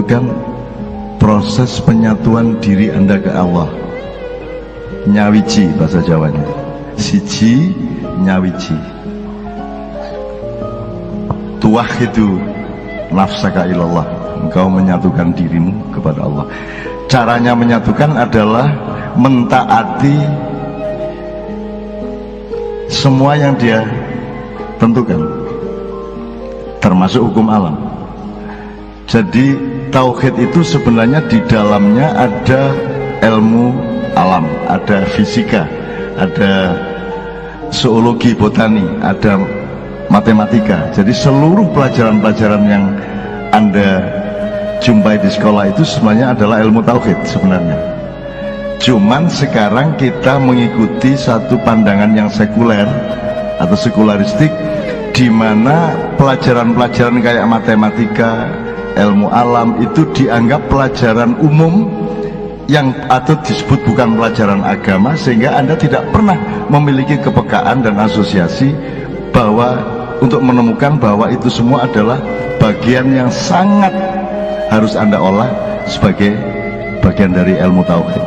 kan proses penyatuan diri Anda ke Allah. Nyawiji bahasa Jawanya, siji nyawiji, tuwahidu nafsaka ilallah, engkau menyatukan dirimu kepada Allah. Caranya menyatukan adalah mentaati semua yang dia tentukan, termasuk hukum alam. Jadi tauhid itu sebenarnya di dalamnya ada ilmu alam, ada fisika, ada zoologi, botani, ada matematika. Jadi seluruh pelajaran-pelajaran yang Anda jumpai di sekolah itu sebenarnya adalah ilmu tauhid sebenarnya. Cuman sekarang kita mengikuti satu pandangan yang sekuler atau sekularistik, di mana pelajaran-pelajaran kayak matematika, ilmu alam itu dianggap pelajaran umum yang atau disebut bukan pelajaran agama, sehingga Anda tidak pernah memiliki kepekaan dan asosiasi bahwa untuk menemukan bahwa itu semua adalah bagian yang sangat harus Anda olah sebagai bagian dari ilmu tauhid.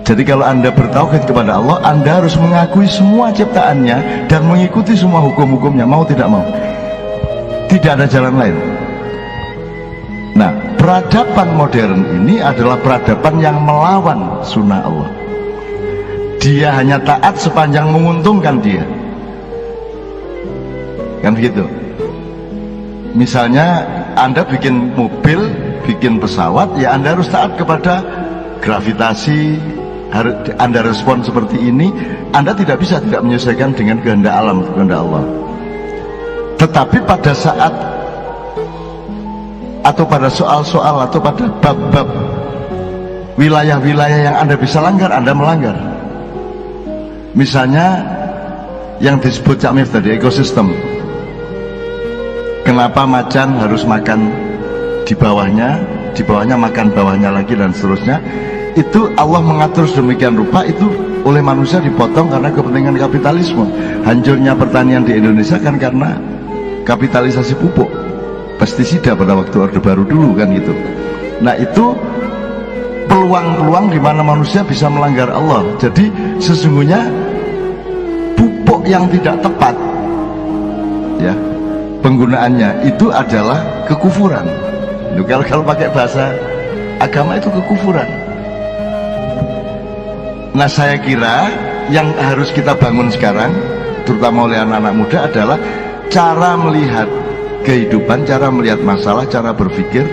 Jadi kalau Anda bertauhid kepada Allah, Anda harus mengakui semua ciptaannya dan mengikuti semua hukum-hukumnya, mau tidak mau. Tidak ada jalan lain. Nah, peradaban modern ini adalah peradaban yang melawan sunnah Allah. Dia hanya taat sepanjang menguntungkan dia, kan begitu. Misalnya Anda bikin mobil, bikin pesawat, ya Anda harus taat kepada gravitasi, Anda respon seperti ini. Anda tidak bisa tidak menyesuaikan dengan kehendak alam, kehendak Allah. Tetapi pada saat atau pada soal-soal atau pada bab-bab wilayah-wilayah yang Anda bisa langgar, Anda melanggar. Misalnya yang disebut Cak Mif tadi, ekosistem. Kenapa macan harus makan di bawahnya makan bawahnya lagi dan seterusnya. Itu Allah mengatur sedemikian rupa, itu oleh manusia dipotong karena kepentingan kapitalisme. Hancurnya pertanian di Indonesia kan karena kapitalisasi pupuk, pestisida pada waktu Orde Baru dulu kan gitu. Nah itu peluang-peluang di mana manusia bisa melanggar Allah. Jadi sesungguhnya pupuk yang tidak tepat, ya, penggunaannya itu adalah kekufuran. Kalau pakai bahasa agama itu kekufuran. Nah saya kira yang harus kita bangun sekarang, terutama oleh anak-anak muda, adalah cara melihat kehidupan, cara melihat masalah, cara berpikir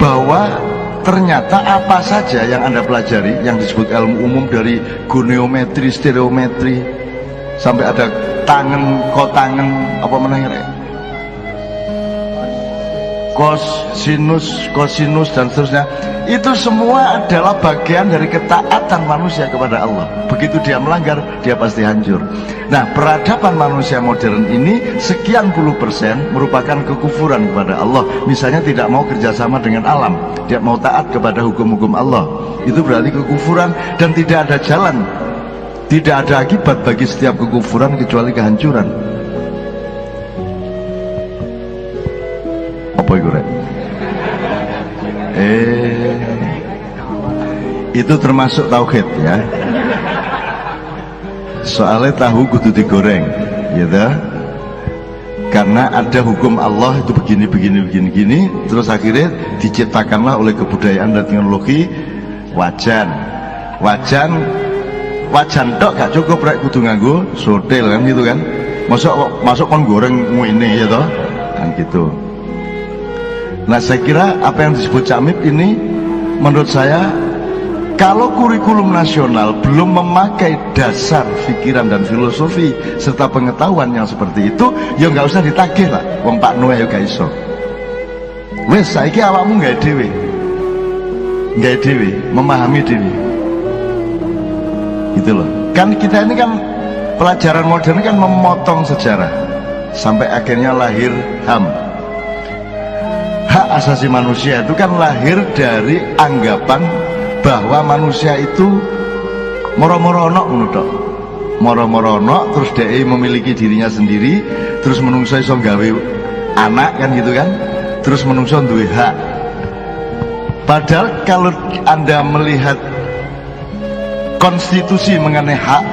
bahwa ternyata apa saja yang Anda pelajari yang disebut ilmu umum, dari goniometri, stereometri, sampai ada tangen, kotangen, apa menanya, kosinus dan seterusnya, itu semua adalah bagian dari ketaatan manusia kepada Allah. Begitu dia melanggar, dia pasti hancur. Nah, peradaban manusia modern ini sekian puluh % merupakan kekufuran kepada Allah. Misalnya tidak mau kerjasama dengan alam, tidak mau taat kepada hukum-hukum Allah, itu berarti kekufuran. Dan tidak ada jalan, tidak ada akibat bagi setiap kekufuran kecuali kehancuran. Apa itu, Rek? Itu termasuk tauhid ya. Soalnya tahu kudu digoreng, gitu. Karena ada hukum Allah itu begini, terus akhirnya diciptakanlah oleh kebudayaan dan teknologi wajan tok gak cukup, rek kudu nganggo sotel kan gitu kan. Masuk kon goreng ngene ya toh, kan gitu. Nah saya kira apa yang disebut Cak Mif ini, menurut saya kalau kurikulum nasional belum memakai dasar pikiran dan filosofi serta pengetahuan yang seperti itu, ya nggak usah ditagih lah. Wong Pak Noe ya gak iso. Wes saiki awakmu nggak dewe, memahami dewe. Gitu loh. Kan kita ini kan pelajaran modern kan memotong sejarah sampai akhirnya lahir HAM. Hak asasi manusia itu kan lahir dari anggapan bahwa manusia itu moro-moro ono ngono tok. Moro-moro ono, terus dia memiliki dirinya sendiri, terus menungso iso gawe anak kan gitu kan. terus menungso duwe hak. Padahal kalau Anda melihat konstitusi mengenai hak,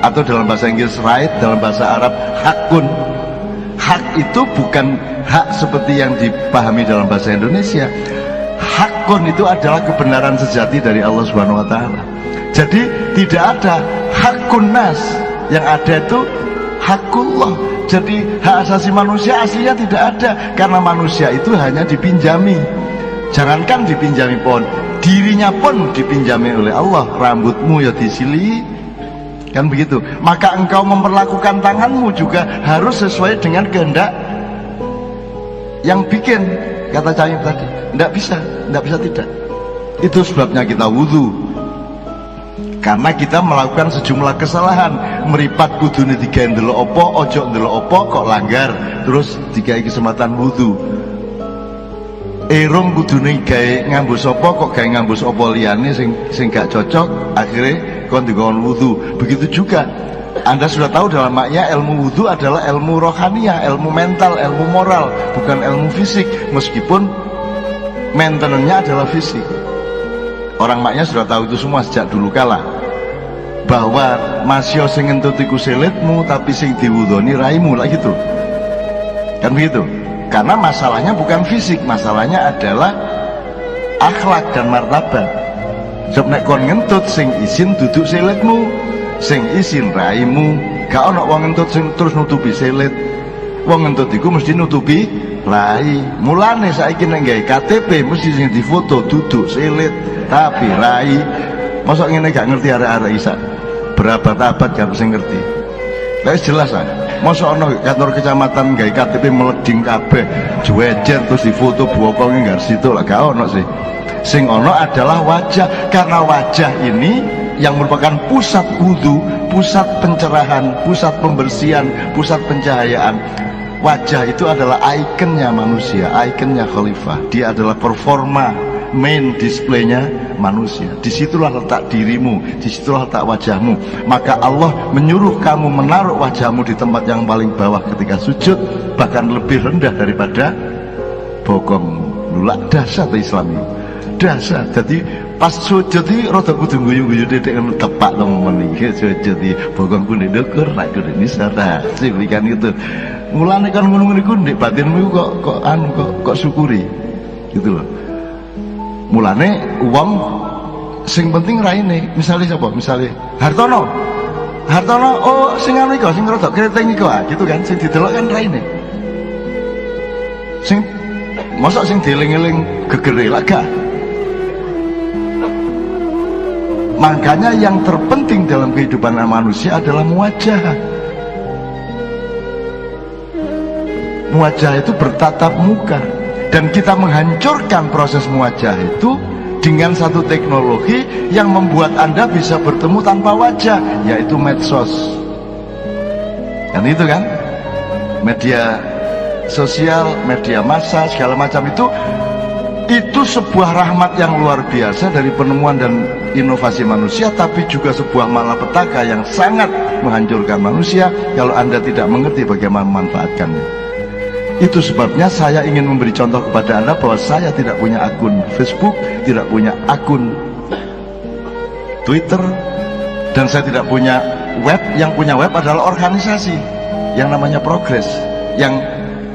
atau dalam bahasa Inggris right, dalam bahasa Arab hakun, hak itu bukan hak seperti yang dipahami dalam bahasa Indonesia. Hakun itu adalah kebenaran sejati dari Allah Subhanahu wa taala. Jadi tidak ada hakun nas, yang ada itu hakullah. Jadi hak asasi manusia aslinya tidak ada, karena manusia itu hanya dipinjami. Jangankan dipinjami pohon, dirinya pun dipinjami oleh Allah. Rambutmu ya disili, kan begitu. Maka engkau memperlakukan tanganmu juga harus sesuai dengan kehendak yang bikin. Kata Caim tadi, tidak bisa tidak. Itu sebabnya kita wudhu, karena kita melakukan sejumlah kesalahan. Meripat kudune digawe ndelok apa, ojo ndelok apa kok langgar, terus digawe kesempatan wudhu. Erung kudune gawe ngambus apa kok gawe ngambus apa liyane sing gak cocok, akhirnya kon dikon wudhu. Begitu juga Anda sudah tahu dalam maknya ilmu wudhu adalah ilmu rohaniah, ilmu mental, ilmu moral, bukan ilmu fisik, meskipun maintenance-nya adalah fisik. Orang maknya sudah tahu itu semua sejak dulu kala, bahwa masih sing ngentut iku selitmu, tapi sing diwudhoni raimu lah gitu. Kan begitu? Karena masalahnya bukan fisik, masalahnya adalah akhlak dan martabat. Sebab nek kon ngentut sing izin duduk selitmu, sing izin raimu. Gak ono wong ngentut sing terus nutupi selit. Wong ngentut iku mesti nutupi rai. Mulane saiki nek gawe KTP mesti sing difoto duduk selit tapi rai. Mosok ngene gak ngerti arek-arek isa. Berabad-abad gak sing ngerti. Lah jelas ah. Mosok ono kantor kecamatan gawe KTP meleding kabeh, jejer terus difoto bokonge gak situ lah gak ono sih. Sing ono adalah wajah, karena wajah ini yang merupakan pusat wudhu, pusat pencerahan, pusat pembersihan, pusat pencahayaan. Wajah itu adalah ikonnya manusia, ikonnya khalifah. Dia adalah performa, main displaynya manusia. Disitulah letak dirimu, disitulah letak wajahmu. Maka Allah menyuruh kamu menaruh wajahmu di tempat yang paling bawah ketika sujud, bahkan lebih rendah daripada bokongmu. Lulak dasar Islam ini, dasar. Jadi pas sujud iki rada kudu guyu-guyu dedek tepak temen iki sujud iki bokongku ndek ndukur nek kudu nisara sing kan gitu. Mulane kan ngono-ngono iku ndek batinmu kok syukuri gitu loh. Mulane uang sing penting raine. Misalnya siapa? Misalnya Hartono, oh sing anu iku sing rada kreteng iku gitu kan, sing didelok kan raine. Sing mosok sing dieling-eling gegere lah gak. Makanya yang terpenting dalam kehidupan manusia adalah muwajah. Muwajah itu bertatap muka, dan kita menghancurkan proses muwajah itu dengan satu teknologi yang membuat Anda bisa bertemu tanpa wajah, yaitu medsos. Kan itu kan? Media sosial, media massa, segala macam itu sebuah rahmat yang luar biasa dari penemuan dan inovasi manusia, tapi juga sebuah malapetaka yang sangat menghancurkan manusia kalau Anda tidak mengerti bagaimana memanfaatkannya. Itu sebabnya saya ingin memberi contoh kepada Anda bahwa saya tidak punya akun Facebook, tidak punya akun Twitter, dan saya tidak punya web. Yang punya web adalah organisasi yang namanya Progress, yang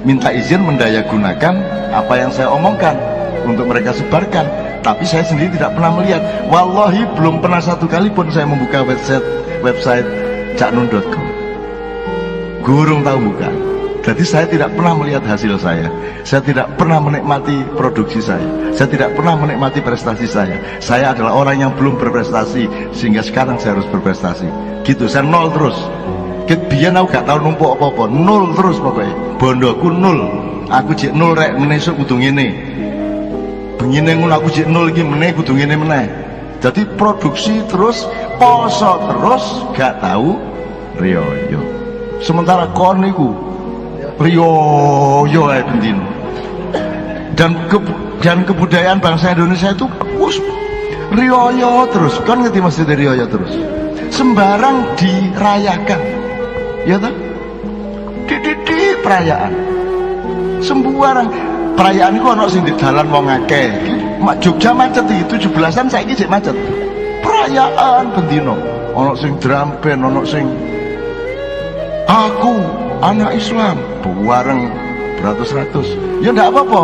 minta izin mendayagunakan apa yang saya omongkan untuk mereka sebarkan. Tapi saya sendiri tidak pernah melihat. Wallahi belum pernah satu kali pun saya membuka website caknun.com. Gurung tahu bukan. Jadi saya tidak pernah melihat hasil saya tidak pernah menikmati produksi saya tidak pernah menikmati prestasi saya. Saya adalah orang yang belum berprestasi, sehingga sekarang saya harus berprestasi. Gitu, saya nol terus. Biyen aku gak tau numpuk apa-apa, nol terus pokoknya. Bondoku nol. Aku jek nol rek menesuk kudu ngene. Bengine ngono aku jek nol iki meneh kudu ngene meneh. Jadi produksi terus, poso terus, gak tahu riyo. Sementara kon niku riyo ae bendino. Dan kebudayaan bangsa Indonesia itu riyo terus. Kan ngerti maksudnya riyo terus? Sembarang dirayakan. Ya toh? Di perayaan. Sembarang perayaan iku ana sing di dalan wong akeh. Mak Jogja macet iki 17-an saiki sik macet. Perayaan bendino, ana sing drum band, ana sing aku anak Islam bareng beratus-ratus. Ya ndak apa-apa.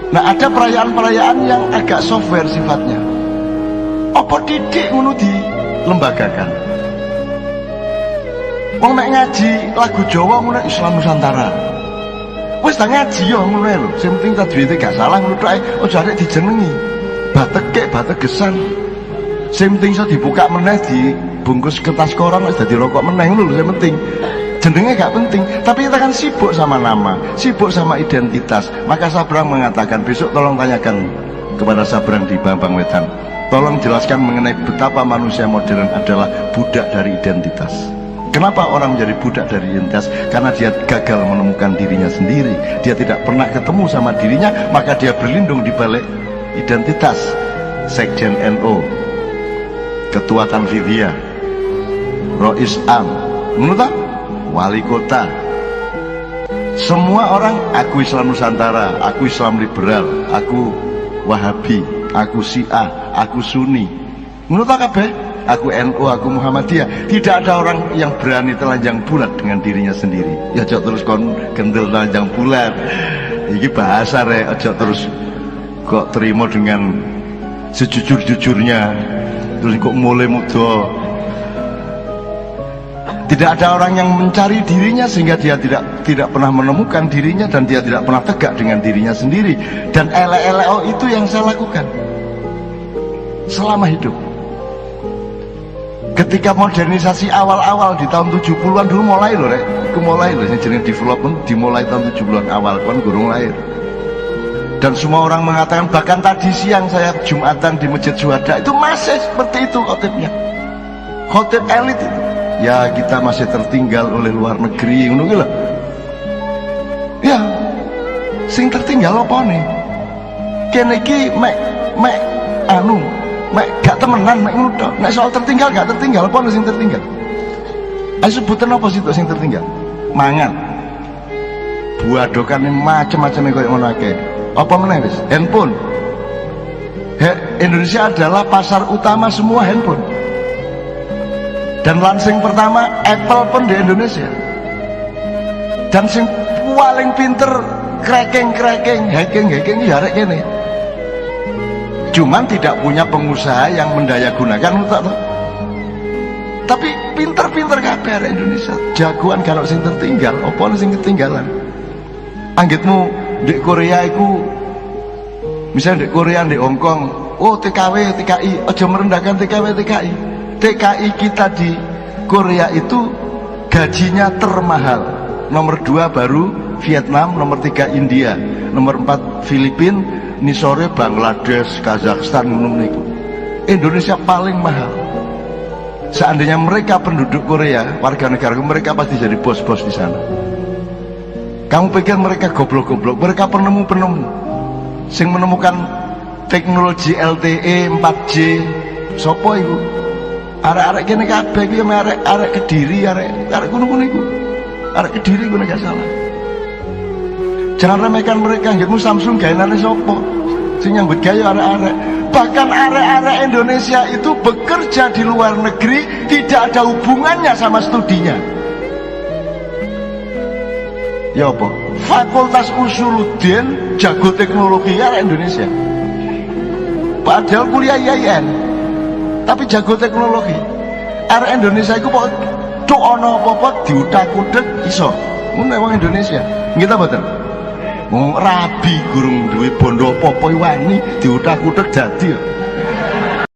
Nah, ada perayaan-perayaan yang agak software sifatnya. Apa didik ngono dilembagakan. Wong nek ngaji lagu Jawa ngono Islam Nusantara. Wis tak ngaji yo ngono lho. Sing penting tajwide gak salah ngono tok ae. Aja arek dijenengi. Bateke bategesan. Sing penting iso dibuka meneh dibungkus kertas koran wis dadi rokok meneh ngono lho sing penting. Jenenge gak penting, tapi kita kan sibuk sama nama, sibuk sama identitas. Maka Sabrang mengatakan, besok tolong tanyakan kepada Sabrang di Bambang Wetan, tolong jelaskan mengenai betapa manusia modern adalah budak dari identitas. Kenapa orang menjadi budak dari identitas? Karena dia gagal menemukan dirinya sendiri. Dia tidak pernah ketemu sama dirinya, maka dia berlindung di balik identitas. Sekjen NU, Ketua Tanfidiyah, Rois Am, menurut wali kota, semua orang aku Islam Nusantara, aku Islam liberal, aku Wahabi, aku Syiah, aku Sunni. Menurut kabeh, aku NU, aku Muhammadiyah. Tidak ada orang yang berani telanjang bulat dengan dirinya sendiri. Ya ojo terus kon gendel telanjang bulat. Iki bahasa rek, ojo terus kok terima dengan sejujur-jujurnya. Terus kok mulai muda. Tidak ada orang yang mencari dirinya sehingga dia tidak pernah menemukan dirinya dan dia tidak pernah tegak dengan dirinya sendiri. Dan elek-elek itu yang saya lakukan selama hidup. Ketika modernisasi awal-awal di tahun 70-an dulu mulai loh rek, mulai loh yang jenis development dimulai tahun 70-an awal kan gurung lahir. Dan semua orang mengatakan, bahkan tadi siang saya Jumatan di Masjid Syuhada itu masih seperti itu khotibnya, khotib elit itu. Ya kita masih tertinggal oleh luar negeri ngono lho. Ya sing tertinggal apa nih? Kene iki mek gak temenan mek ngono tok. Nek soal tertinggal gak tertinggal apa sing tertinggal? Ayo sebutan apa sih sing tertinggal? Mangan. Buadokane macam-macam koyo ngono akeh. Apa meneh wis? Handphone. Indonesia adalah pasar utama semua handphone. Dan launching pertama Apple pun di Indonesia. Dan sing paling pinter cracking, hacking ya arek kene. Cuman tidak punya pengusaha yang mendaya gunakan untuk tuh. Tapi pinter-pinter kabeh arek Indonesia. Jagoan kalau sing tertinggal, apa sing ketinggalan? Anggitmu di Korea iku misalnya di Korea, di Hongkong, oh TKW, TKI, aja merendahkan TKW, TKI. TKI kita di Korea itu gajinya termahal. Nomor 2 baru Vietnam, nomor 3 India, nomor 4 Filipina, ini sore Bangladesh, Kazakhstan, niku. Indonesia paling mahal. Seandainya mereka penduduk Korea, warga negara mereka pasti jadi bos-bos di sana. Kamu pikir mereka goblok-goblok? Mereka penemu-penemu. Sing menemukan teknologi LTE, 4G, sopo itu? Arek-arek kene kabeh iki arek Kediri, arek kuno-kuno iku. Arek Kediri kuwi gak salah. Jangan remehkan mereka, nggetmu Samsung gaenane sapa? Sing nyambut gawe arek-arek. Bahkan arek-arek Indonesia itu bekerja di luar negeri tidak ada hubungannya sama studinya. Ya apa? Fakultas Usuluddin jago teknologi arek Indonesia. Padahal kuliah IAIN. Tapi jago teknologi. Arek Indonesia itu kok cuk ana apa-apa diutak-utek iso. Ngono wong Indonesia. Nggih ta mboten? Wong rabi gurung duwe bondo apa-apa wani diutak-utek dadi.